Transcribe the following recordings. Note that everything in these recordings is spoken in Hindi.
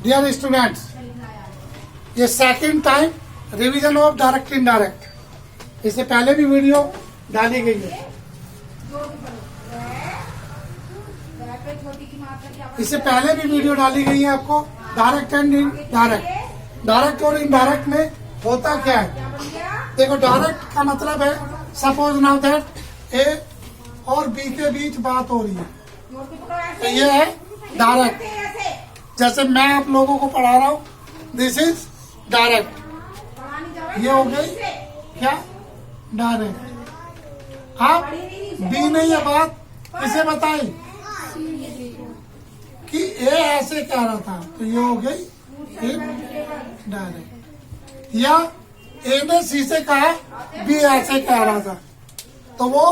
डियर स्टूडेंट्स, ये second time revision of direct indirect. इससे पहले भी वीडियो डाली गई है। इससे पहले भी वीडियो डाली गई है आपको डायरेक्ट एंड इनडायरेक्ट। डायरेक्ट और इनडायरेक्ट में होता क्या है? देखो, डायरेक्ट का मतलब है सपोज नाउ दैट ए और बी के बीच बात हो रही है, तो ये है डायरेक्ट। जैसे मैं आप लोगों को पढ़ा रहा हूँ, दिस इज डायरेक्ट। ये हो गई क्या? डायरेक्ट। आप बी ने ये बात किसे बताई कि ए ऐसे कह रहा था, तो ये हो गई डायरेक्ट। या ए ने सी से कहा बी ऐसे कह रहा था, तो वो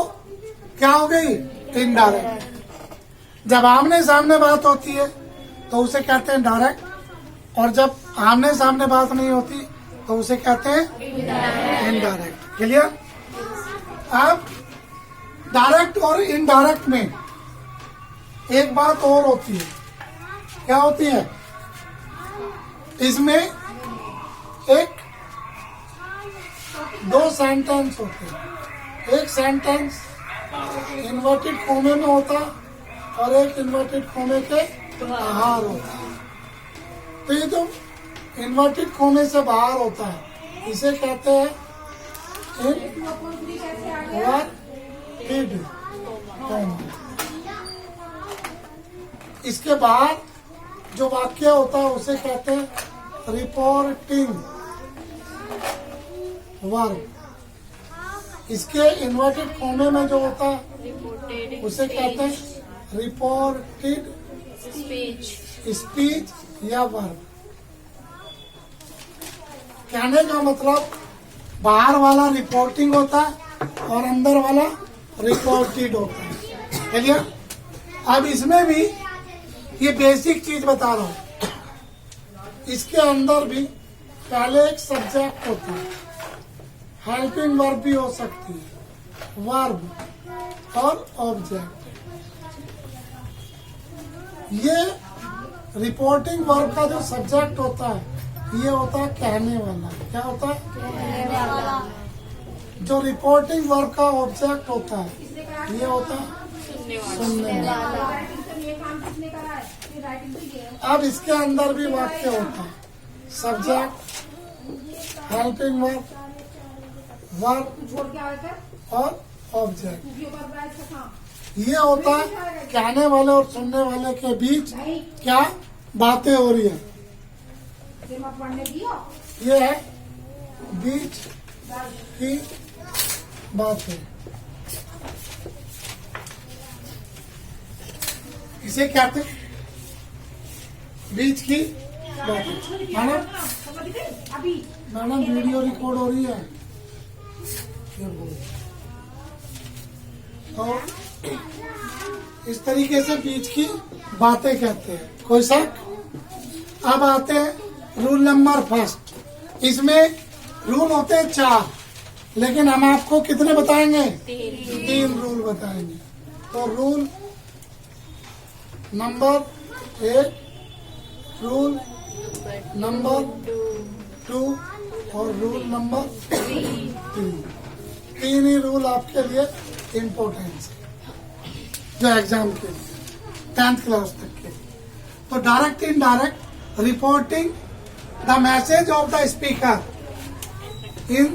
क्या हो गई? इनडायरेक्ट। जब आमने सामने बात होती है तो उसे कहते हैं डायरेक्ट, और जब आमने सामने बात नहीं होती तो उसे कहते हैं इनडायरेक्ट। क्लियर? अब डायरेक्ट और इनडायरेक्ट में एक बात और होती है। क्या होती है? इसमें एक दो सेंटेंस होते हैं। एक सेंटेंस इन्वर्टेड कोमे में होता है और एक इन्वर्टेड कोमे के बाहर होता है। तो ये जो इन्वर्टेड कोमे से बाहर होता है इसे कहते हैं इनवर्टेड कोमा। इसके बाहर जो वाक्य होता है उसे कहते हैं रिपोर्टिंग वर्ब। इसके इन्वर्टेड कोमे में जो होता है उसे कहते हैं रिपोर्टेड स्पीच या वर्ब। कहने का मतलब बाहर वाला रिपोर्टिंग होता है और अंदर वाला रिपोर्टेड होता है। क्लियर? अब इसमें भी ये बेसिक चीज बता रहा हूं। इसके अंदर भी पहले एक सब्जेक्ट होता है, हेल्पिंग वर्ब भी हो सकती है, वर्ब और ऑब्जेक्ट। ये रिपोर्टिंग वर्ब का जो सब्जेक्ट होता है ये होता है कहने वाला। क्या होता है? कहने वाला। जो रिपोर्टिंग वर्ब का ऑब्जेक्ट होता है ये होता है सुनने वाला। अब इसके अंदर भी वाक्य होता है, सब्जेक्ट, हेल्पिंग वर्ब, वर्ब और ऑब्जेक्ट। ये होता है कहने वाले और सुनने वाले के बीच क्या बातें हो रही है। ये है बीच की बातें। इसे कहते हैं बीच की बातें। मैडम वीडियो रिकॉर्ड हो रही है। तो इस तरीके से बीच की बातें कहते हैं। कोई शक? अब आते हैं रूल नंबर फर्स्ट। इसमें रूल होते हैं 4, लेकिन हम आपको कितने बताएंगे? 3 रूल बताएंगे। तो रूल नंबर 1, रूल नंबर 2 और रूल नंबर 3। 3 ही रूल आपके लिए इम्पोर्टेंट है जो एग्जाम के लिए 10th क्लास तक के। तो direct indirect reporting the message of the speaker in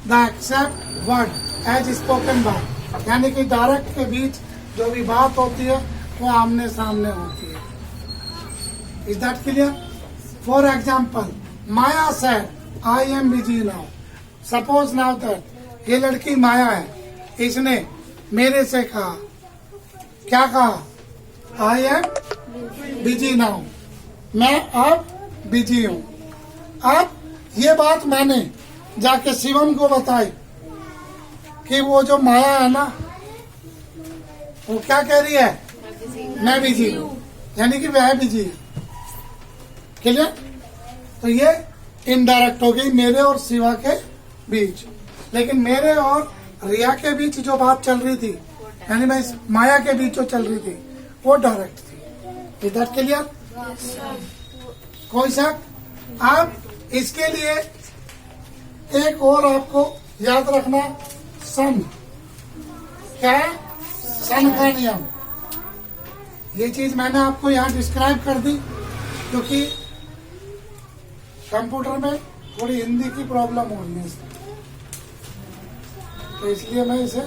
the exact word as spoken by. यानी कि डायरेक्ट के बीच जो भी बात होती है वो आमने सामने होती है। Is that clear? For example, Maya said I am busy now. Suppose now that ये लड़की माया है, इसने मेरे से कहा, क्या कहा? आई एम बिजी नाउ। मैं अब बिजी हूँ। अब ये बात मैंने जाके शिवम को बताई कि वो जो माया है ना, वो क्या कह रही है? मैं बिजी हूँ, यानी कि वह बिजी है। क्लियर? तो ये इनडायरेक्ट हो गई मेरे और शिवा के बीच। लेकिन मेरे और रिया के बीच जो बात चल रही थी, यानी मैं इस माया के बीच जो चल रही थी, वो डायरेक्ट थी। Is that clear? कोई शक? अब इसके लिए एक और आपको याद रखना, सन। क्या है? सन का नियम। ये चीज मैंने आपको यहाँ डिस्क्राइब कर दी, क्योंकि कंप्यूटर में थोड़ी हिंदी की प्रॉब्लम हो रही है इसमें, तो इसलिए मैं इसे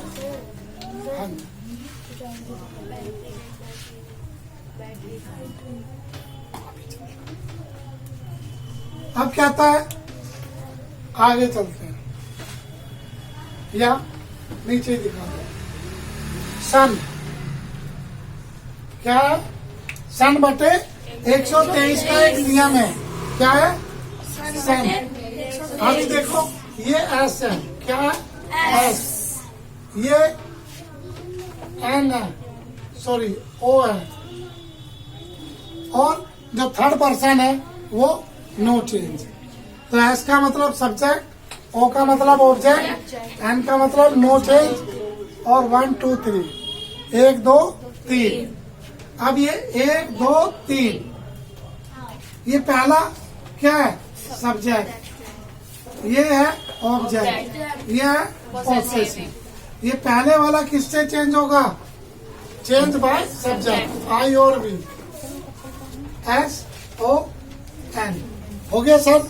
अब क्या आता है, आगे चलते हैं या नीचे दिखाते हैं। सन क्या है? सन बटे 123 का एक नियम है। क्या है? सन। अभी देखो, ये एस है। क्या है? एस। ये एन है, सॉरी ओ है, और जो थर्ड पर्सन है वो नो चेंज। तो एस का मतलब सब्जेक्ट, ओ का मतलब ऑब्जेक्ट, एन का मतलब नो चेंज, और 1 2 3, 1 2 3। अब ये 1 2 3, ये पहला क्या है? सब्जेक्ट, ये है ऑब्जेक्ट, ये है पोसेसिव। ये पहले वाला किससे चेंज होगा? चेंज बाय सब्जेक्ट, आई और बी, एस ओ एन। हो गया सर?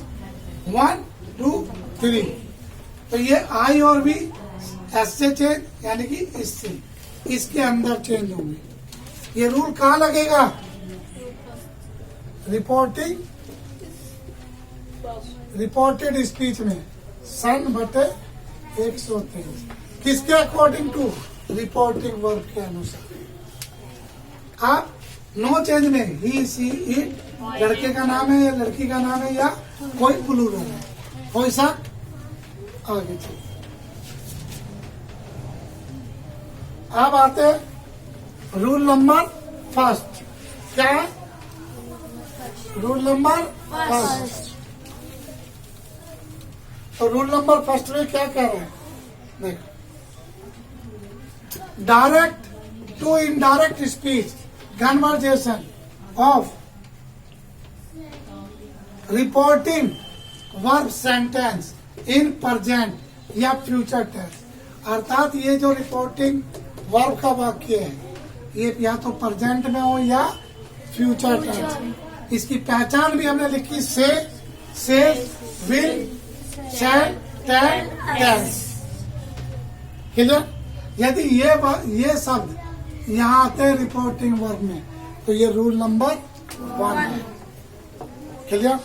1 2 3। तो ये आई और बी एस से चेंज, यानी कि इससे, इसके अंदर चेंज होंगे। ये रूल कहाँ लगेगा? रिपोर्टेड स्पीच में। सन बटे 123 किसके अकॉर्डिंग टू? रिपोर्टिंग वर्ब के अनुसार। आप नो चेंज में ही सी इट लड़के का नाम है या लड़की का नाम है या कोई प्लूरल है, कोई सा? आगे चलिए। अब आते हैं रूल नंबर फर्स्ट। क्या है? Rule number first. तो रूल नंबर फर्स्ट में क्या कह रहे हैं? देखो, direct to indirect speech conversation of reporting verb sentence in present या फ्यूचर टेंस। अर्थात ये जो रिपोर्टिंग वर्ब का वाक्य है, ये या तो प्रेजेंट में हो या फ्यूचर टेंस। इसकी पहचान भी हमने लिखी, से will, shall, can, can. Clear? यदि ये शब्द यहाँ आते हैं रिपोर्टिंग वर्ब में, तो ये रूल नंबर 1 है। क्लियर?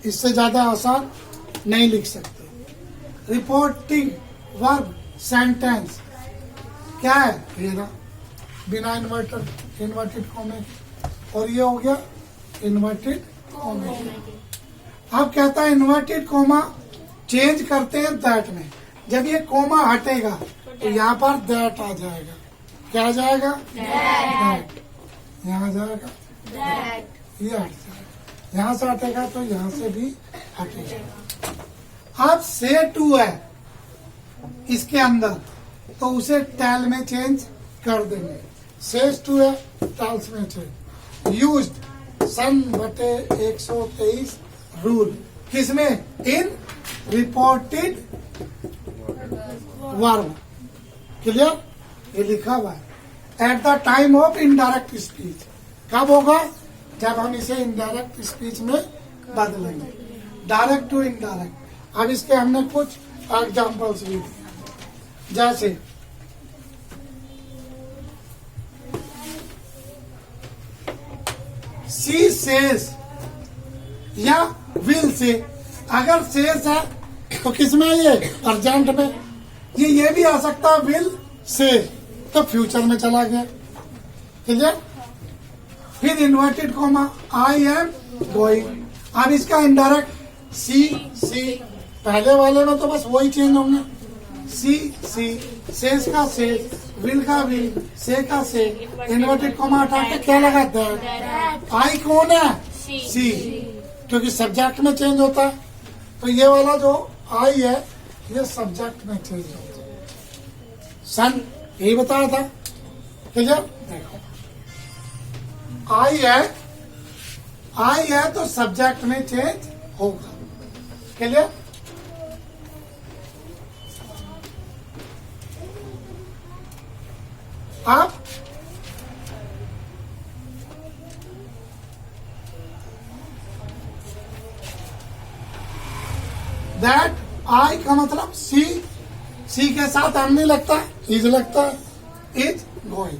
इससे ज्यादा आसान नहीं लिख सकते। रिपोर्टिंग वर्ब सेंटेंस क्या है? ये ना, बिना इन्वर्टेड कॉमे, और ये हो गया इन्वर्टेड कॉमे। अब कहता है इन्वर्टेड कॉमा चेंज करते हैं दैट में। जब ये कॉमा हटेगा तो यहाँ पर दैट आ जाएगा। क्या आ जाएगा? दैट। यहाँ आ जाएगा दैट, ये हट जाएगा। यहाँ से हटेगा तो यहाँ से भी हटेगा। अब से टू है इसके अंदर, तो उसे टेल में चेंज कर देंगे। सेज टू है, टेल्स में चेंज। यूज्ड सन बटे 123 रूल किसमें? इन रिपोर्टेड वर्ब। क्लियर? ये लिखा हुआ है। At the time of indirect speech. कब होगा? जब हम इसे इनडायरेक्ट स्पीच में बदलेंगे, डायरेक्ट टू इनडायरेक्ट। अब इसके हमने कुछ एग्जाम्पल्स भी दिए, जैसे सी सेज या विल से। अगर सेज है तो किसमें? ये प्रेजेंट में। ये भी आ सकता है विल से, तो फ्यूचर में चला गया। क्लियर? फिर inverted comma, I am going. अब इसका इनडायरेक्ट सी, पहले वाले में तो बस वही चेंज होंगे। सी, सेज का सेज, विल का विल, से का से। इन्वर्टेड कॉमा हटा के क्या लगा? दैट। आई कौन है? सी, क्योंकि सब्जेक्ट में चेंज होता है। तो ये वाला जो आई है, ये सब्जेक्ट में चेंज होता है। सन यही बताया था। क्लियर? देखो, आई है आई है तो सब्जेक्ट में चेंज होगा। क्लियर? अब दैट आई का मतलब सी, सी के साथ एम नहीं लगता, इज लगता है, इज गोइंग।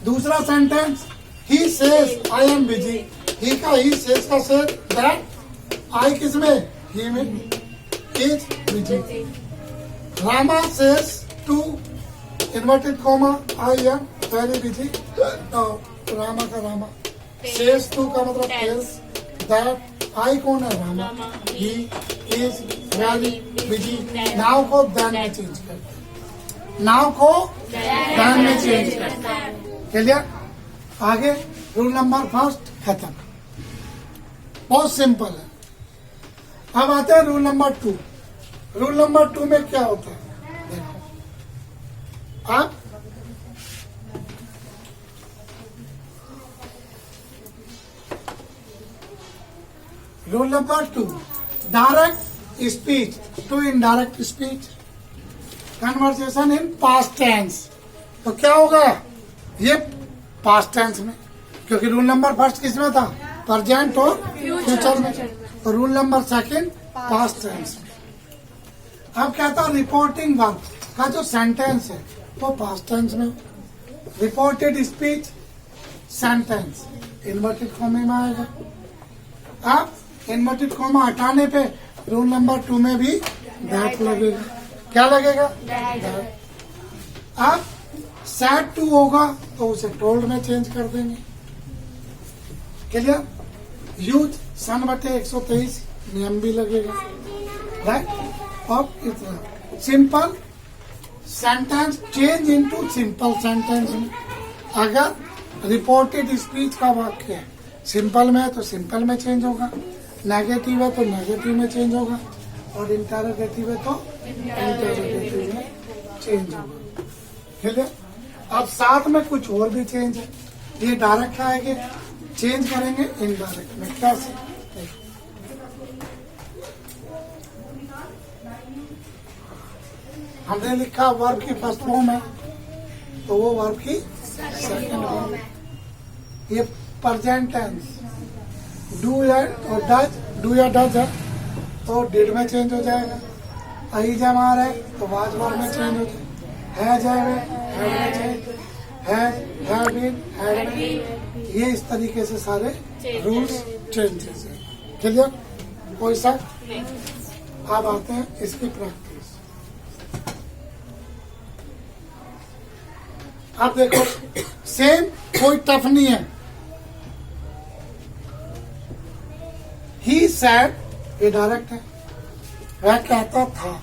दूसरा sentence, he says I am busy, he का ही सेज का सेज, दैट आई किसमें, ही में, is busy. Rama says to inverted comma I am very busy, Rama का रामा, सेज टू का मतलब टेल्स दैट आई कौन है, Rama, he is very busy. Now को देन में चेंज करते हैं, नाउ को देन में चेंज करते हैं। क्लियर? आगे रूल नंबर फर्स्ट खत्म, बहुत सिंपल है। अब आते हैं rule number two. Rule number two में क्या होता है, देखो अब rule number two, direct speech to indirect speech, conversation in past tense. तो क्या होगा, ये पास्ट टेंस में, क्योंकि रूल नंबर फर्स्ट किसमें था, प्रेजेंट और फ्यूचर में, तो rule number second past tense में। अब क्या था, रिपोर्टिंग वर्ब का जो सेंटेंस है वो पास्ट टेंस में, reported speech sentence inverted comma में आएगा। अब इन्वर्टेड कॉमा हटाने पे रूल नंबर टू में भी दैट लगेगा। क्या लगेगा, दैट। अब सैड टू होगा तो उसे टोल्ड में चेंज कर देंगे। क्लियर? यूज सन बटे 123 नियम भी लगेगा, राइट। अब इतना simple sentence change into simple sentence में, अगर रिपोर्टेड स्पीच का वाक्य है सिंपल में है तो सिंपल में चेंज होगा, नेगेटिव है तो नेगेटिव में चेंज होगा, और इंटरोगेटिव है तो इंटरोगेटिव में चेंज होगा। ठीक है? अब साथ में कुछ और भी चेंज है, ये डायरेक्ट आएंगे, चेंज करेंगे इनडायरेक्ट में। कैसे? हमने लिखा वर्ब की फर्स्ट फॉर्म है तो वो वर्ब की सेकंड फॉर्म है। ये प्रेजेंट टेंस डू या और डज, डू या डज है तो डिड में चेंज हो जाएगा। आई जब आ रहा है तो वाज वर्ब में चेंज हो जाएगा। हैज हैड में change, had been, had been. ये इस तरीके से सारे रूल्स चेंजेस है। क्लियर? कोई सा? अब आते हैं इसकी प्रैक्टिस। अब देखो सेम, कोई टफ नहीं है। ही सैड, ये डायरेक्ट है, वह कहता था।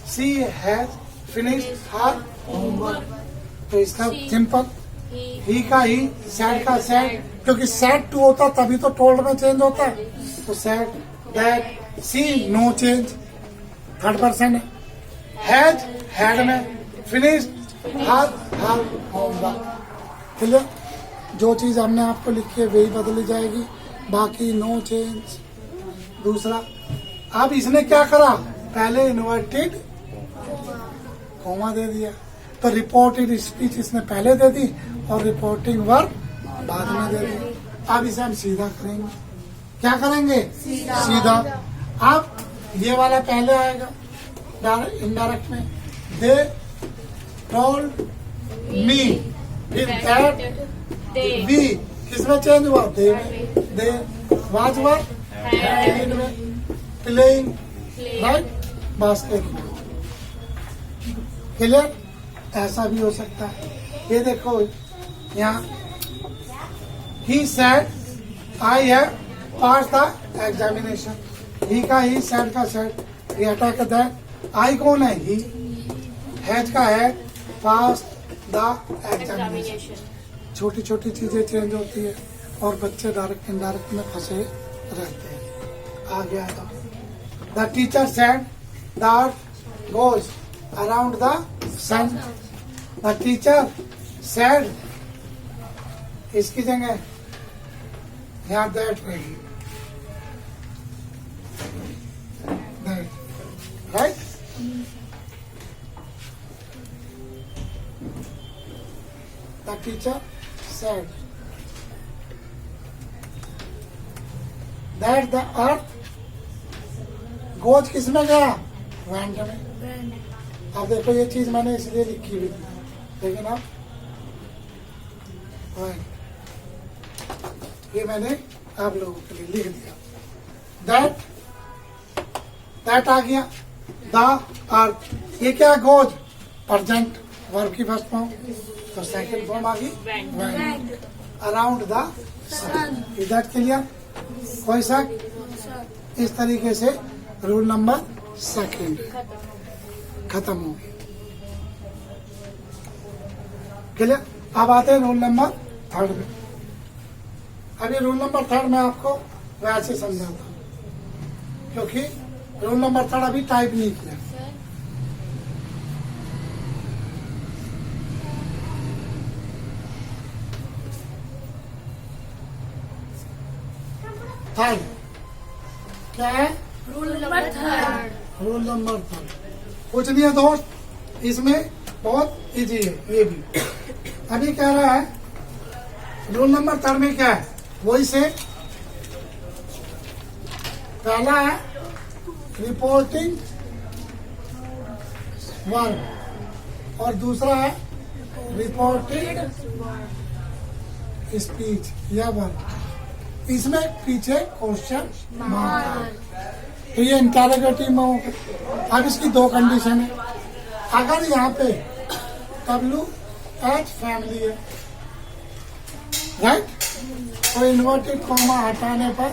She has finished her homework, तो इसका सिंपल ही का ही, सैड का सैड, क्योंकि सैड टू होता तभी तो टोल्ड में चेंज होता है, तो said that. She no change, third person है। हैज हैड में, फिनिश्ड हर होमवर्क। क्लियर? जो चीज हमने आपको लिखी है वही बदली जाएगी, बाकी नो चेंज। दूसरा, अब इसने क्या करा, पहले इन्वर्टेड कॉमा दे दिया, तो रिपोर्टेड स्पीच इसने पहले दे दी और रिपोर्टिंग वर्ब बाद में दे दी। अब इसे हम सीधा करेंगे। क्या करेंगे? सीधा। अब ये वाला पहले आएगा इनडायरेक्ट में, दे टोल्ड मी, फिर दैट वी किसमें चेंज हुआ, दे में, दे वाज वर्ब हैड में, प्लेइंग राइट, बास्केटबॉल। क्लियर? ऐसा भी हो सकता है। ये देखो यहाँ, he said I have pass the examination, he का ही, सेड का सेड, ये हटा के दैट। आई कौन है, ही, हैज का हैड, पास द एग्जामिनेशन। छोटी छोटी चीजें चेंज होती है और बच्चे डायरेक्ट इनडायरेक्ट में फंसे रहते हैं। आ गया था, the teacher said the earth goes around the sun. The teacher said, इसकी जगह यहाँ दैट रहेगी, that, right. The teacher said that the earth goes किस में गया, वेंट में। अब देखो ये चीज मैंने इसलिए लिखी हुई थी, लेकिन अब ये मैंने आप लोगों के लिए लिख दिया। दैट आ गया, द अर्थ, ये क्या गोज, प्रेजेंट वर्ब की फर्स्ट फॉर्म, तो सेकंड फॉर्म आ गई went, around the sun. That clear, कोई शक? इस तरीके से रूल नंबर सेकंड खत्म हो गया। क्लियर। अब आते हैं रूल नंबर थर्ड में। अभी रूल नंबर थर्ड में आपको वैसे समझाता हूँ, क्योंकि रूल नंबर थर्ड अभी टाइप नहीं किया। थर्ड क्या है, rule number third. Rule number third कुछ नहीं है दोस्त, इसमें बहुत इजी है ये भी। अभी कह रहा है रूल नंबर थर्ड में क्या है, वही से पहला है रिपोर्टिंग वर्ब और दूसरा है रिपोर्टिंग स्पीच या वर्ब। इसमें पीछे क्वेश्चन मार्क, तो ये इंटरोगेटिव में होगा। अब इसकी दो कंडीशन है, अगर यहाँ पे WH फैमिली है, राइट, तो इन्वर्टेड कॉमा हटाने पर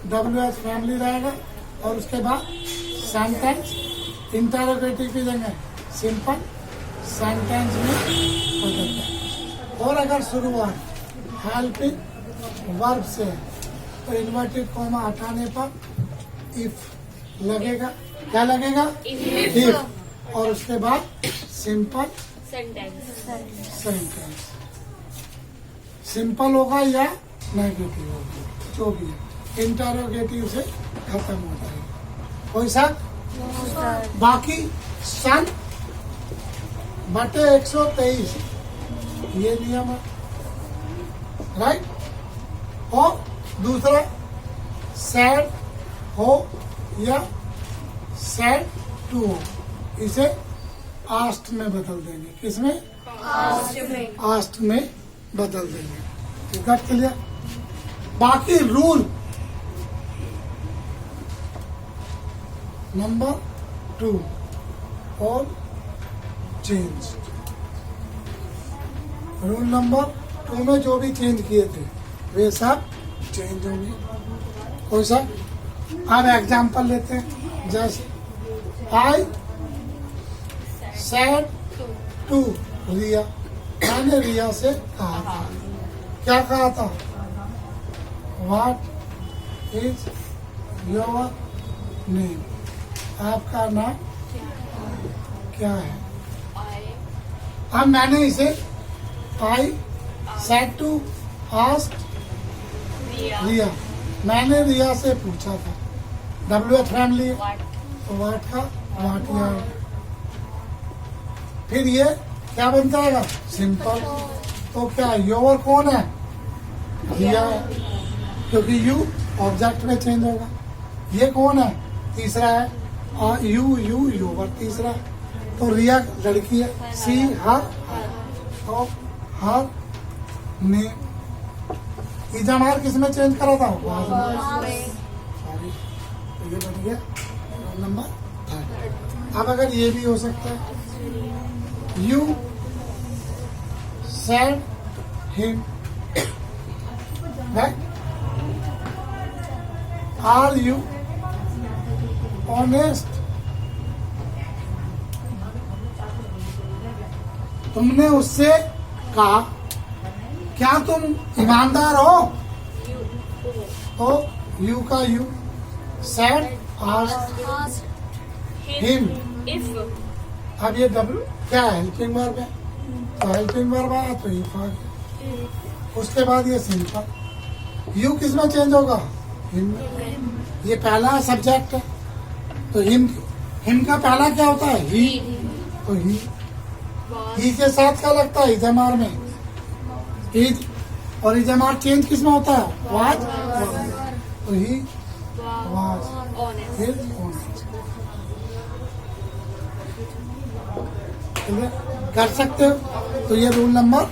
WH फैमिली रहेगा और उसके बाद सेंटेंस इंटरोगेटिव की जगह सिंपल सेंटेंस में बदलता है। और अगर शुरुआत हेल्पिंग वर्ब से है तो इन्वर्टेड कॉमा हटाने पर इफ लगेगा। क्या लगेगा, इफ, और उसके बाद सिंपल सेंटेंस। सिंपल होगा या नेगेटिव होगा, जो भी है, इंटरोगेटिव से खत्म हो जाएगा। कोई शक? बाकी सन बटे 123 ये नियम है, राइट। और दूसरा सैड हो या सैड टू हो, इसे आस्ट में बदल देंगे। किसमें? आस्ट में बदल देंगे। ठीक है, क्लियर। बाकी रूल नंबर 2 और चेंज। रूल नंबर 2 में जो भी चेंज किए थे वे सब चेंज होंगे। कोई सा अब एग्जाम्पल लेते हैं, जैसे आई सेड टू रिया, मैंने रिया से कहा था। क्या कहा था? व्हाट इज योर नेम, आपका नाम क्या है। अब मैंने इसे आई सेड टू आस्क्ड रिया, मैंने रिया से पूछा था। WH फैमिली, तो वाट का वाट यार। फिर ये क्या बन जाएगा? सिंपल। तो क्या योर कौन है? रिया है, क्योंकि यू ऑब्जेक्ट में चेंज होगा। ये कौन है? तीसरा है, और यू योवर तीसरा। तो रिया लड़की है, सी हर, और हर ने इजामार किस में चेंज करा था? सॉरी, तो ये बन गया नंबर 3। अब अगर ये भी हो सकता है, you said him, right. Are you honest, तुमने उससे कहा क्या तुम ईमानदार हो? तो यू का यू, सेड आस्क्ड हिम। अब ये डब्ल्यू क्या है? हेल्पिंग वर्ब है, तो हेल्पिंग वर्ब आया तो इफ आ गया। उसके बाद ये सिंपल, यू किस में चेंज होगा? हिम में। ये पहला सब्जेक्ट है, तो हिम का पहला क्या होता है? ही। तो ही के साथ क्या लगता है? इजमार में इज, और इजमार चेंज किस में होता है? वाज। तो ही वाज, फिर ऑनेस्ट। कर सकते हो। तो ये रूल नंबर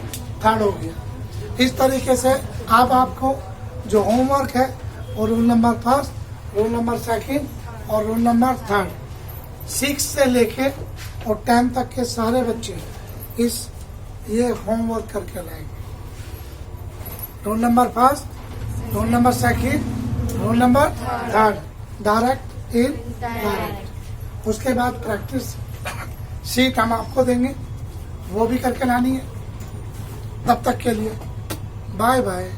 3 हो गया। इस तरीके से अब आपको जो होमवर्क है वो रूल नंबर 1, रूल नंबर 2 और रूल नंबर 3, 6 से लेके और 10 तक के सारे बच्चे ये होमवर्क करके लाएंगे। Roll number 1, roll number 2, roll number 3, direct, indirect. उसके बाद प्रैक्टिस शीट हम आपको देंगे, वो भी करके लानी है। तब तक के लिए बाय बाय।